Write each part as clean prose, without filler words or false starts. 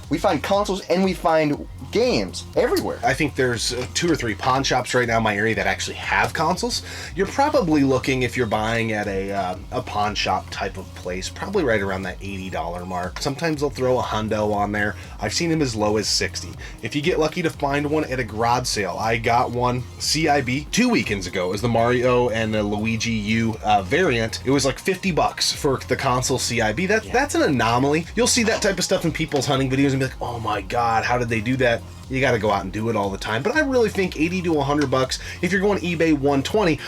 We find consoles and we find games everywhere. I think there's 2 or 3 pawn shops right now in my area that actually have consoles. You're probably looking, if you're buying at a pawn shop type of place, probably right around that $80 mark. Sometimes they'll throw a hundo on there. I've seen them as low as $60. If you get lucky to find one at a garage sale, I got one CIB 2 weekends ago. It was the Mario and the Luigi U variant. It was like $50 for the console CIB. That's an anomaly. You'll see that type of stuff in people's hunting videos and be like, oh my god, how did they do that? You got to go out and do it all the time. But I really think $80 to $100 if you're going eBay 120.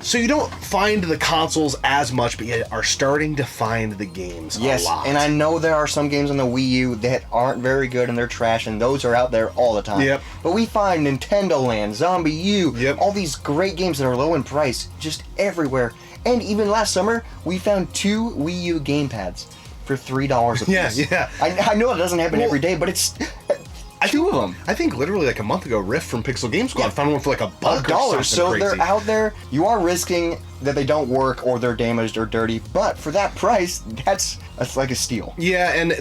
So you don't find the consoles as much, but you are starting to find the games a lot. Yes, and I know there are some games on the Wii U that aren't very good and they're trash, and those are out there all the time. Yep. But we find Nintendo Land, Zombie U, Yep. all these great games that are low in price just everywhere. And even last summer, we found 2 Wii U gamepads for $3 a piece. Yeah. I know it doesn't happen every day, but it's... 2 of them. I think literally like a month ago, Riff from Pixel Game Squad found one for like $1 or something So crazy. they're out there. You are risking that they don't work or they're damaged or dirty, but for that price, that's like a steal. Yeah, and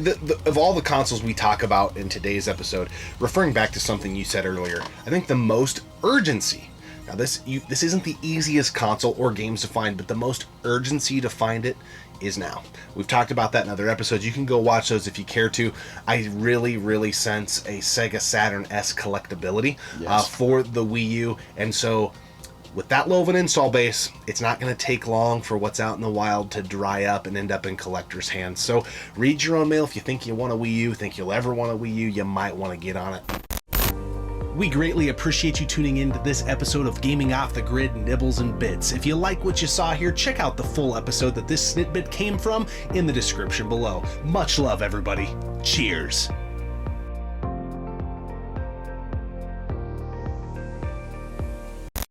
of all the consoles we talk about in today's episode, referring back to something you said earlier, I think the most urgency. Now this isn't the easiest console or games to find, but the most urgency to find it is now. We've talked about that in other episodes. You can go watch those if you care to. I really sense a Sega Saturn-esque collectability for the Wii U, and so with that low of an install base, it's not going to take long for what's out in the wild to dry up and end up in collectors' hands. So read your own mail. If you think you want a Wii U, think you'll ever want a Wii U, you might want to get on it. We greatly appreciate you tuning in to this episode of Gaming Off the Grid Nibbles and Bits. If you like what you saw here, check out the full episode that this snippet came from in the description below. Much love, everybody. Cheers.